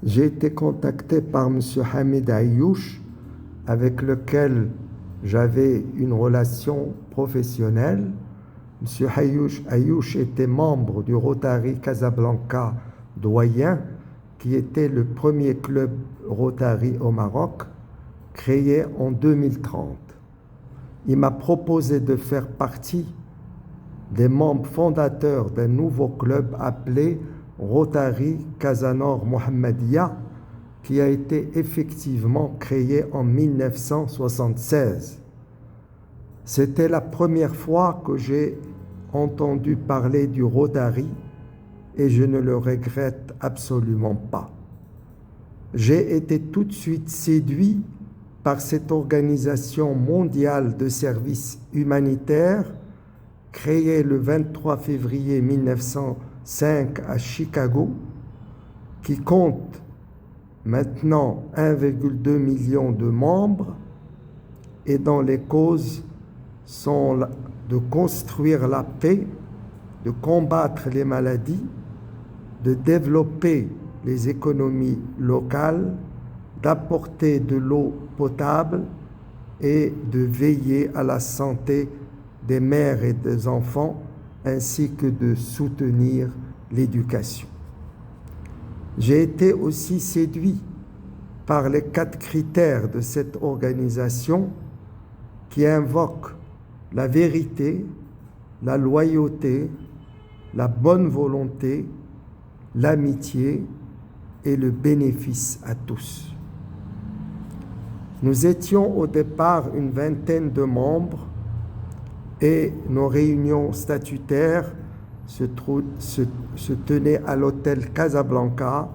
j'ai été contacté par M. Hamid Ayouch, avec lequel j'avais une relation professionnelle. M. Ayouch était membre du Rotary Casablanca Doyen, qui était le premier club Rotary au Maroc, créé en 2030. Il m'a proposé de faire partie des membres fondateurs d'un nouveau club appelé Rotary Casanor Mohammedia, qui a été effectivement créé en 1976. C'était la première fois que j'ai entendu parler du Rotary et je ne le regrette absolument pas. J'ai été tout de suite séduit par cette organisation mondiale de services humanitaires créée le 23 février 1905 à Chicago, qui compte maintenant 1,2 million de membres et dont les causes sont de construire la paix, de combattre les maladies, de développer les économies locales, d'apporter de l'eau potable et de veiller à la santé des mères et des enfants, ainsi que de soutenir l'éducation. J'ai été aussi séduit par les 4 critères de cette organisation qui invoquent la vérité, la loyauté, la bonne volonté, l'amitié et le bénéfice à tous. Nous étions au départ une vingtaine de membres et nos réunions statutaires se tenaient à l'hôtel Casablanca,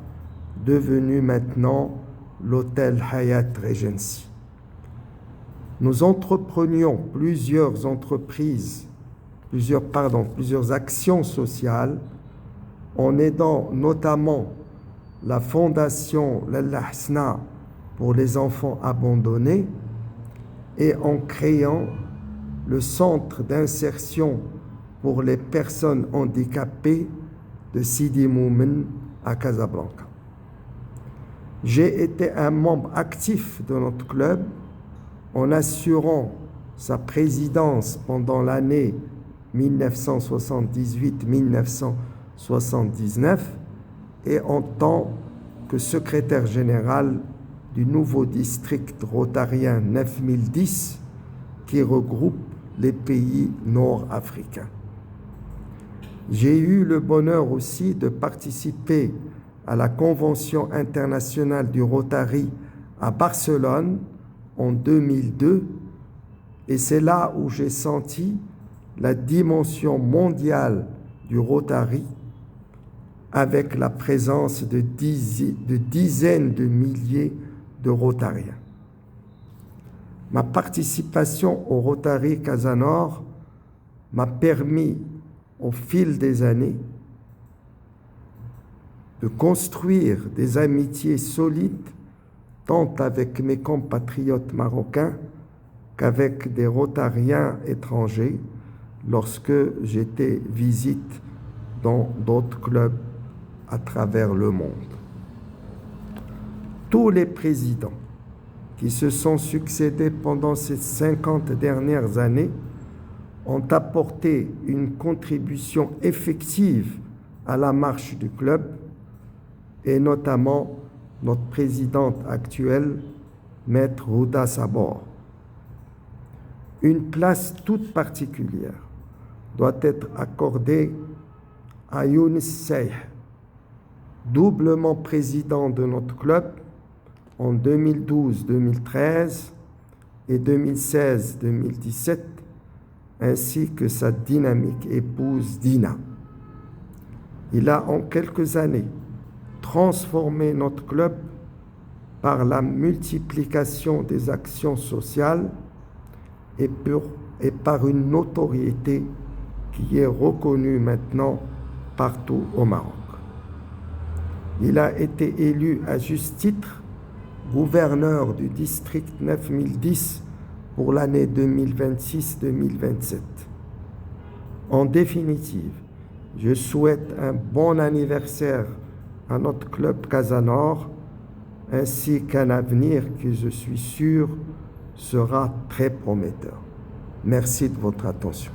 devenu maintenant l'hôtel Hyatt Regency. Nous entreprenions plusieurs actions sociales en aidant notamment la fondation Lalla Hasna pour les enfants abandonnés et en créant le centre d'insertion pour les personnes handicapées de Sidi Moumen à Casablanca. J'ai été un membre actif de notre club en assurant sa présidence pendant l'année 1978-1979 et en tant que secrétaire général du nouveau district rotarien 9010 qui regroupe les pays nord-africains. J'ai eu le bonheur aussi de participer à la Convention internationale du Rotary à Barcelone en 2002 et c'est là où j'ai senti la dimension mondiale du Rotary avec la présence de dizaines de milliers de Rotariens. Ma participation au Rotary Casanor m'a permis, au fil des années, de construire des amitiés solides tant avec mes compatriotes marocains qu'avec des Rotariens étrangers lorsque j'étais visite dans d'autres clubs à travers le monde. Tous les présidents qui se sont succédés pendant ces 50 dernières années ont apporté une contribution effective à la marche du club et notamment notre présidente actuelle, Maître Houda Sabor. Une place toute particulière doit être accordée à Younis Seyh, doublement président de notre club en 2012-2013 et 2016-2017, ainsi que sa dynamique épouse Dina. Il a en quelques années transformé notre club par la multiplication des actions sociales et par une notoriété qui est reconnue maintenant partout au Maroc. Il a été élu à juste titre gouverneur du district 9010 pour l'année 2026-2027. En définitive, je souhaite un bon anniversaire à notre club Casanor ainsi qu'un avenir qui, je suis sûr, sera très prometteur. Merci de votre attention.